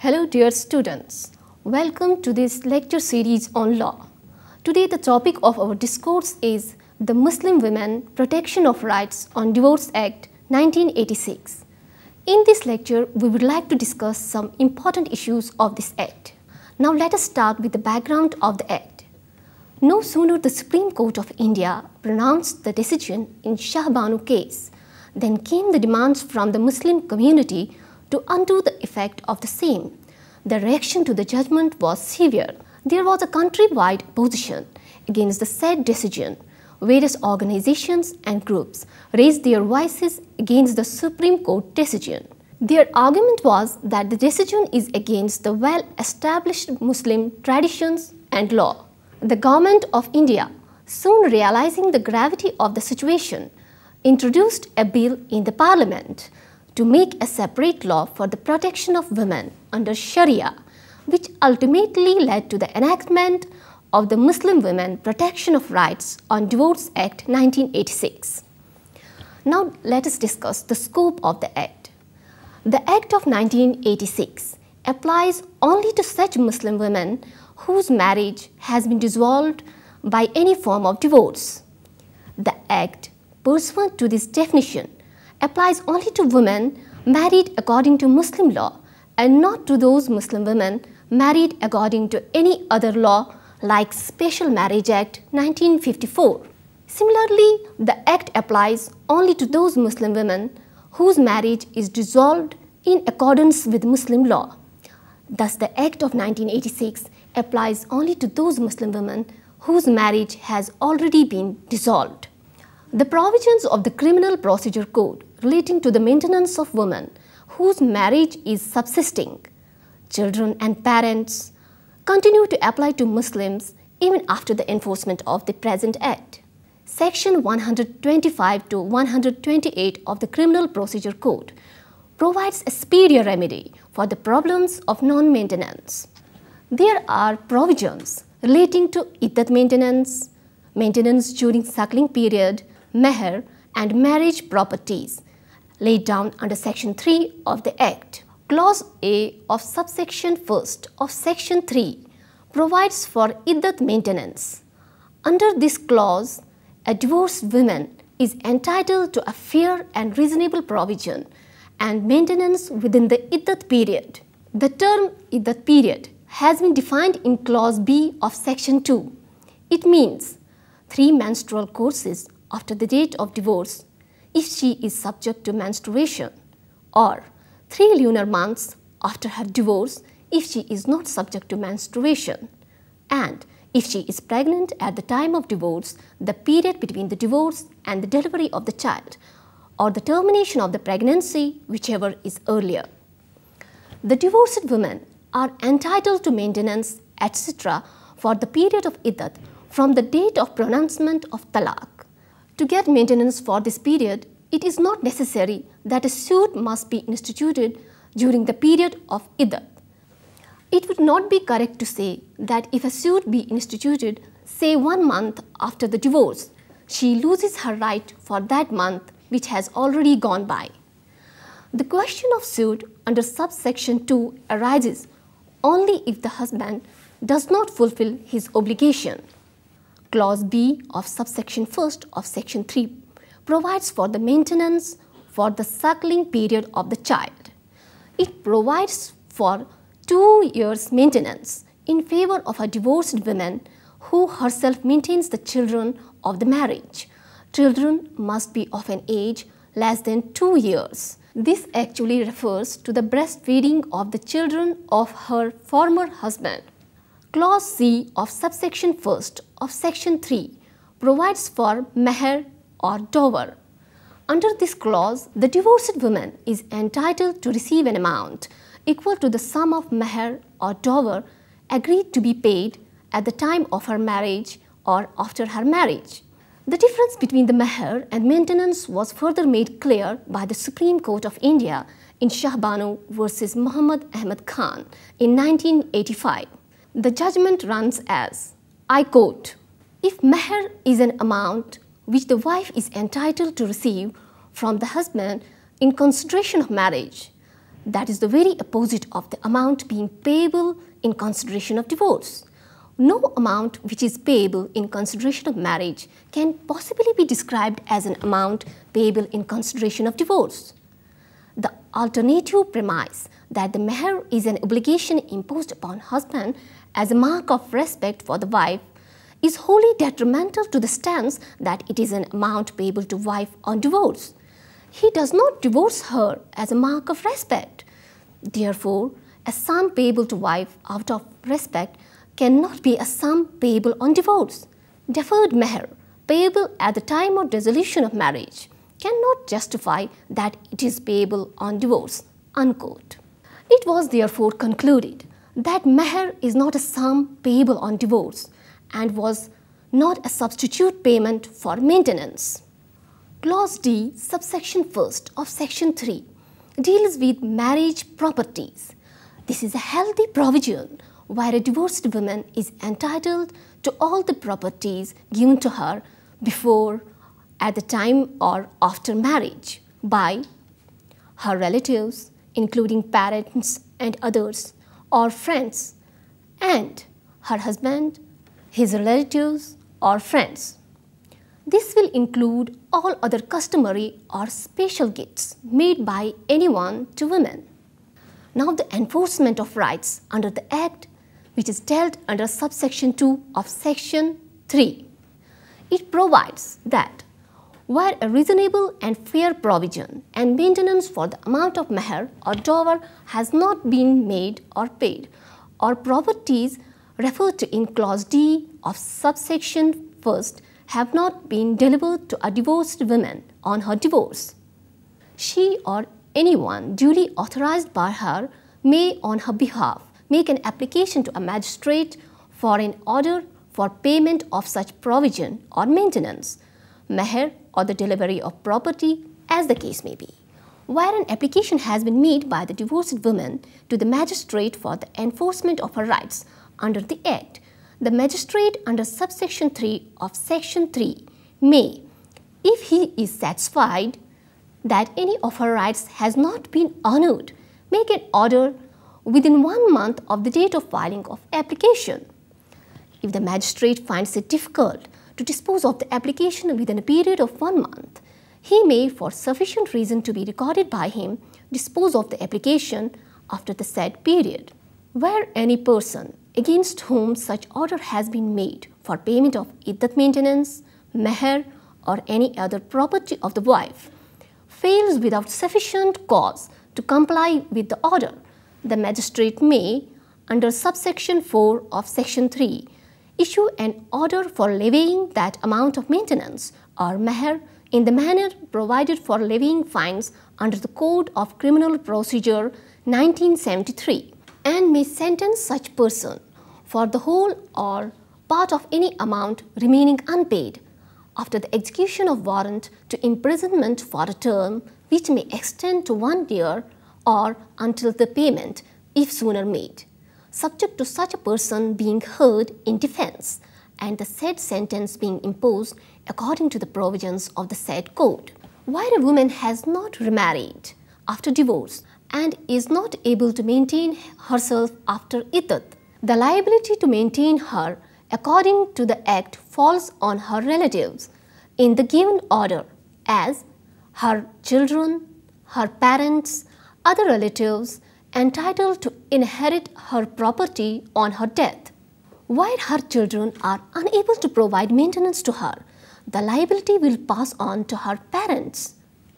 Hello dear students, welcome to this lecture series on law. Today the topic of our discourse is the Muslim Women Protection of Rights on Divorce Act 1986. In this lecture we would like to discuss some important issues of this act. Now let us start with the background of the act. No sooner the Supreme Court of India pronounced the decision in Shah Banu case than came the demands from the Muslim community to undo the effect of the same. The reaction to the judgment was severe. There was a countrywide opposition against the said decision. Various organizations and groups raised their voices against the Supreme Court decision. Their argument was that the decision is against the well-established Muslim traditions and law. The Government of India, soon realizing the gravity of the situation, introduced a bill in the Parliament to make a separate law for the protection of women under Sharia, which ultimately led to the enactment of the Muslim Women Protection of Rights on Divorce Act 1986. Now let us discuss the scope of the Act. The Act of 1986 applies only to such Muslim women whose marriage has been dissolved by any form of divorce. The Act, pursuant to this definition, applies only to women married according to Muslim law and not to those Muslim women married according to any other law like Special Marriage Act 1954. Similarly, the Act applies only to those Muslim women whose marriage is dissolved in accordance with Muslim law. Thus, the Act of 1986 applies only to those Muslim women whose marriage has already been dissolved. The provisions of the Criminal Procedure Code relating to the maintenance of women whose marriage is subsisting, children and parents, continue to apply to Muslims even after the enforcement of the present Act. Section 125 to 128 of the Criminal Procedure Code provides a speedier remedy for the problems of non-maintenance. There are provisions relating to iddat maintenance, maintenance during suckling period, meher and marriage properties laid down under Section 3 of the Act. Clause A of subsection 1st of Section 3 provides for iddat maintenance. Under this clause, a divorced woman is entitled to a fair and reasonable provision and maintenance within the iddat period. The term iddat period has been defined in Clause B of Section 2. It means 3 menstrual courses after the date of divorce if she is subject to menstruation, or 3 lunar months after her divorce if she is not subject to menstruation, and if she is pregnant at the time of divorce, the period between the divorce and the delivery of the child, or the termination of the pregnancy, whichever is earlier. The divorced women are entitled to maintenance, etc. for the period of iddat from the date of pronouncement of talaq. To get maintenance for this period, it is not necessary that a suit must be instituted during the period of iddat. It would not be correct to say that if a suit be instituted, say 1 month after the divorce, she loses her right for that month which has already gone by. The question of suit under subsection 2 arises only if the husband does not fulfill his obligation. Clause B of subsection 1st of Section 3 provides for the maintenance for the suckling period of the child. It provides for 2 years maintenance in favor of a divorced woman who herself maintains the children of the marriage. Children must be of an age less than 2 years. This actually refers to the breastfeeding of the children of her former husband. Clause C of subsection 1st of Section 3 provides for meher or dower. Under this clause, the divorced woman is entitled to receive an amount equal to the sum of meher or dower agreed to be paid at the time of her marriage or after her marriage. The difference between the meher and maintenance was further made clear by the Supreme Court of India in Shah Banu versus Muhammad Ahmad Khan in 1985. The judgment runs as, I quote, if meher is an amount which the wife is entitled to receive from the husband in consideration of marriage, that is the very opposite of the amount being payable in consideration of divorce. No amount which is payable in consideration of marriage can possibly be described as an amount payable in consideration of divorce. The alternative premise that the meher is an obligation imposed upon husband as a mark of respect for the wife is wholly detrimental to the stance that it is an amount payable to wife on divorce. He does not divorce her as a mark of respect. Therefore, a sum payable to wife out of respect cannot be a sum payable on divorce. Deferred meher, payable at the time of dissolution of marriage, cannot justify that it is payable on divorce." Unquote. It was therefore concluded that meher is not a sum payable on divorce and was not a substitute payment for maintenance. Clause D, subsection 1st of section 3 deals with marriage properties. This is a healthy provision where a divorced woman is entitled to all the properties given to her before, at the time or after marriage by her relatives, including parents and others, or friends, and her husband, his relatives or friends. This will include all other customary or special gifts made by anyone to women. Now the enforcement of rights under the Act, which is dealt under subsection 2 of section 3. It provides that where a reasonable and fair provision and maintenance for the amount of meher or dower has not been made or paid, or properties referred to in clause D of subsection 1st have not been delivered to a divorced woman on her divorce, she or anyone duly authorized by her may on her behalf make an application to a magistrate for an order for payment of such provision or maintenance, meher or the delivery of property as the case may be. Where an application has been made by the divorced woman to the magistrate for the enforcement of her rights under the Act, the magistrate under subsection 3 of section 3 may, if he is satisfied that any of her rights has not been honored, make an order within 1 month of the date of filing of application. If the magistrate finds it difficult to dispose of the application within a period of 1 month, he may, for sufficient reason to be recorded by him, dispose of the application after the said period. Where any person against whom such order has been made for payment of iddat maintenance, meher or any other property of the wife fails without sufficient cause to comply with the order, the magistrate may, under subsection 4 of section 3, issue an order for levying that amount of maintenance or meher in the manner provided for levying fines under the Code of Criminal Procedure 1973, and may sentence such person for the whole or part of any amount remaining unpaid after the execution of warrant to imprisonment for a term which may extend to 1 year or until the payment, if sooner made, subject to such a person being heard in defense and the said sentence being imposed according to the provisions of the said code. Where a woman has not remarried after divorce and is not able to maintain herself after iddat, the liability to maintain her according to the Act falls on her relatives in the given order as her children, her parents, other relatives entitled to inherit her property on her death. While her children are unable to provide maintenance to her, the liability will pass on to her parents.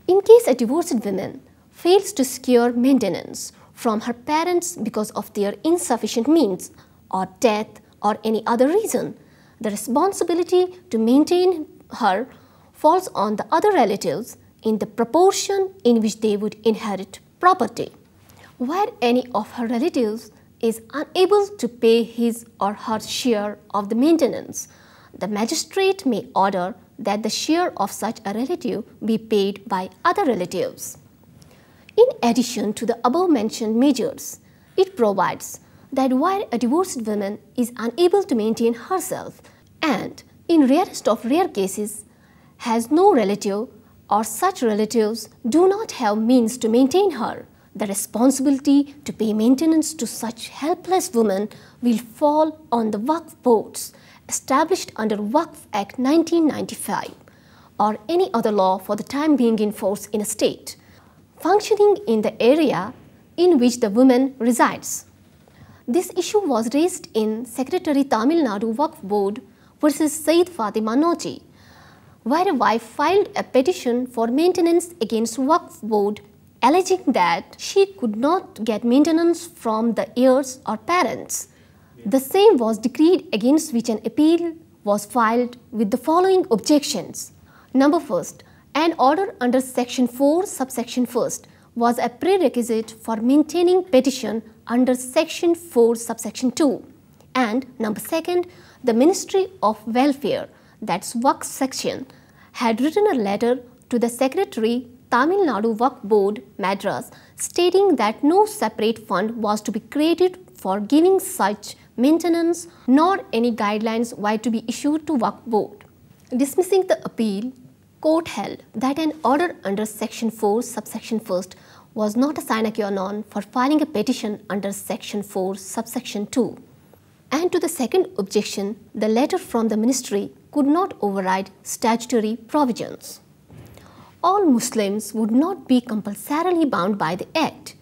In case a divorced woman fails to secure maintenance from her parents because of their insufficient means or death or any other reason, the responsibility to maintain her falls on the other relatives in the proportion in which they would inherit property. Where any of her relatives is unable to pay his or her share of the maintenance, the magistrate may order that the share of such a relative be paid by other relatives. In addition to the above mentioned measures, it provides that while a divorced woman is unable to maintain herself and, in rarest of rare cases, has no relative or such relatives do not have means to maintain her, the responsibility to pay maintenance to such helpless women will fall on the Waqf boards established under Waqf Act 1995 or any other law for the time being in force in a state, functioning in the area in which the woman resides. This issue was raised in Secretary Tamil Nadu Waqf Board versus Said Fatima Nochi, where a wife filed a petition for maintenance against Waqf Board, alleging that she could not get maintenance from the heirs or parents. The same was decreed, against which an appeal was filed with the following objections. Number first, an order under Section 4, subsection 1st was a prerequisite for maintaining petition under Section 4, subsection 2. And number second, the Ministry of Welfare, that's Waqf section, had written a letter to the Secretary Tamil Nadu Waqf Board, Madras, stating that no separate fund was to be created for giving such maintenance, nor any guidelines were to be issued to Waqf Board. Dismissing the appeal, court held that an order under Section 4, subsection 1st was not a sine qua non for filing a petition under Section 4, subsection 2. And to the second objection, the letter from the ministry could not override statutory provisions. All Muslims would not be compulsorily bound by the Act.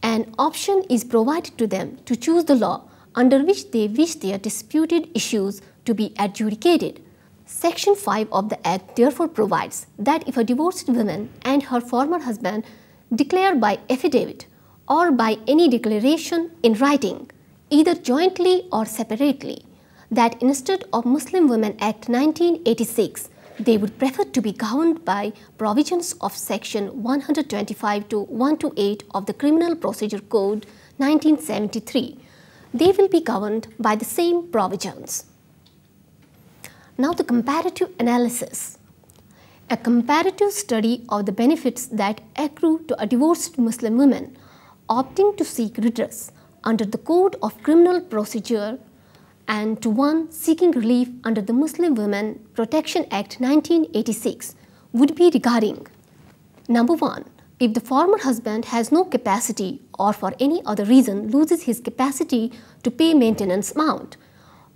An option is provided to them to choose the law under which they wish their disputed issues to be adjudicated. Section 5 of the Act therefore provides that if a divorced woman and her former husband declare by affidavit or by any declaration in writing, either jointly or separately, that instead of Muslim Women Act 1986, they would prefer to be governed by provisions of Section 125 to 128 of the Criminal Procedure Code 1973, they will be governed by the same provisions. Now the comparative analysis. A comparative study of the benefits that accrue to a divorced Muslim woman opting to seek redress under the Code of Criminal Procedure and to one seeking relief under the Muslim Women Protection Act 1986 would be regarding: Number 1. If the former husband has no capacity or for any other reason loses his capacity to pay maintenance amount,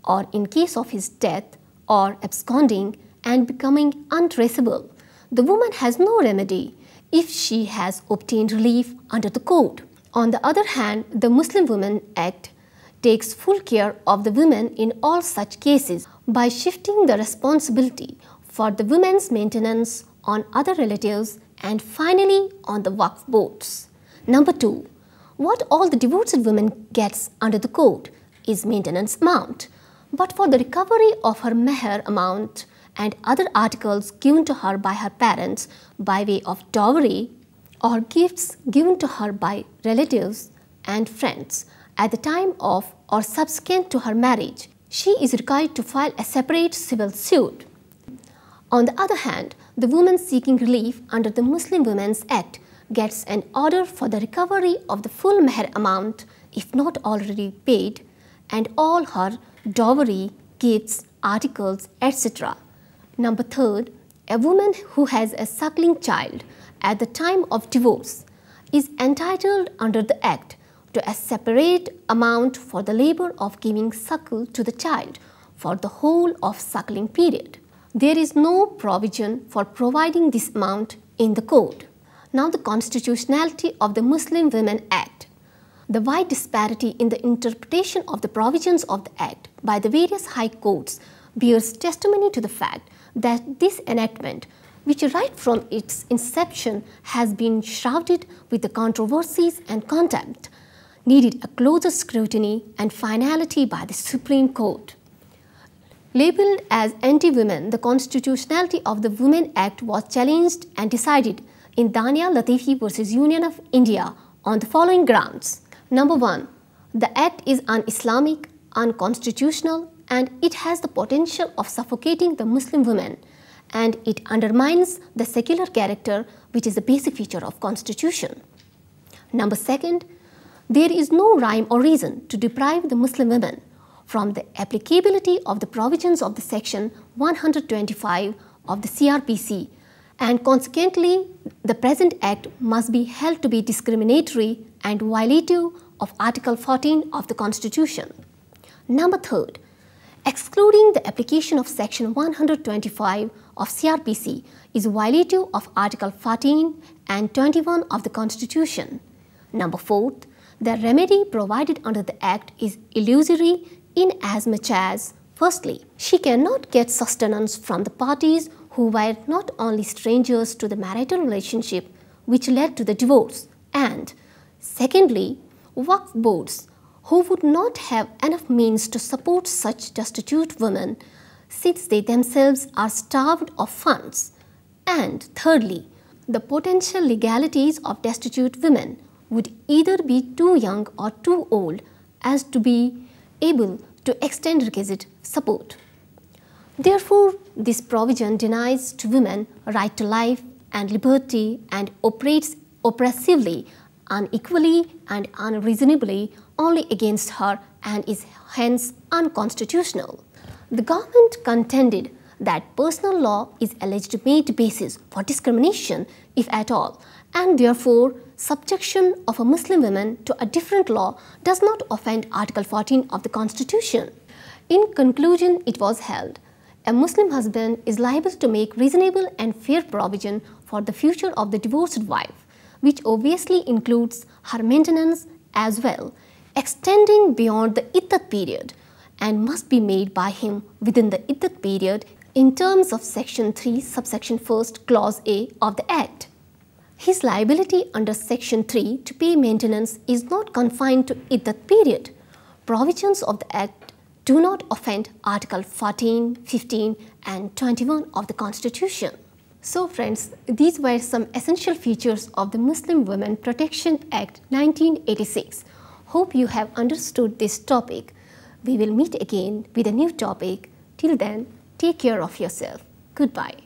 or in case of his death or absconding and becoming untraceable, the woman has no remedy if she has obtained relief under the code. On the other hand, the Muslim Women Act takes full care of the women in all such cases by shifting the responsibility for the women's maintenance on other relatives and finally on the Waqf boards. Number 2. What all the divorced woman gets under the code is maintenance amount, but for the recovery of her meher amount and other articles given to her by her parents by way of dowry or gifts given to her by relatives and friends at the time of or subsequent to her marriage, she is required to file a separate civil suit. On the other hand, the woman seeking relief under the Muslim Women's Act gets an order for the recovery of the full meher amount, if not already paid, and all her dowry, gifts, articles, etc. Number 3, a woman who has a suckling child at the time of divorce is entitled under the Act to a separate amount for the labor of giving suckle to the child for the whole of suckling period. There is no provision for providing this amount in the code. Now the constitutionality of the Muslim Women Act. The wide disparity in the interpretation of the provisions of the Act by the various high courts bears testimony to the fact that this enactment, which right from its inception has been shrouded with the controversies and contempt, needed a closer scrutiny and finality by the Supreme Court. Labelled as anti-women, the constitutionality of the Women Act was challenged and decided in Dania Latifi versus Union of India on the following grounds. Number 1. The Act is un-Islamic, unconstitutional, and it has the potential of suffocating the Muslim women, and it undermines the secular character which is a basic feature of Constitution. Number 2. There is no rhyme or reason to deprive the Muslim women from the applicability of the provisions of the Section 125 of the CRPC and consequently the present act must be held to be discriminatory and violative of Article 14 of the Constitution. Number 3, excluding the application of Section 125 of CRPC is violative of Article 14 and 21 of the Constitution. Number 4, the remedy provided under the Act is illusory inasmuch as, firstly, she cannot get sustenance from the parties who were not only strangers to the marital relationship which led to the divorce, and secondly, Waqf boards who would not have enough means to support such destitute women since they themselves are starved of funds, and thirdly, the potential legalities of destitute women would either be too young or too old as to be able to extend requisite support. Therefore, this provision denies to women right to life and liberty and operates oppressively, unequally and unreasonably only against her and is hence unconstitutional. The government contended that personal law is a legitimate basis for discrimination, if at all, and therefore subjection of a Muslim woman to a different law does not offend Article 14 of the Constitution. In conclusion, it was held, a Muslim husband is liable to make reasonable and fair provision for the future of the divorced wife, which obviously includes her maintenance as well, extending beyond the iddat period, and must be made by him within the iddat period in terms of Section 3, subsection 1st, Clause A of the Act. His liability under Section 3 to pay maintenance is not confined to iddat period. Provisions of the Act do not offend Article 14, 15 and 21 of the Constitution. So friends, these were some essential features of the Muslim Women Protection Act 1986. Hope you have understood this topic. We will meet again with a new topic. Till then, take care of yourself. Goodbye.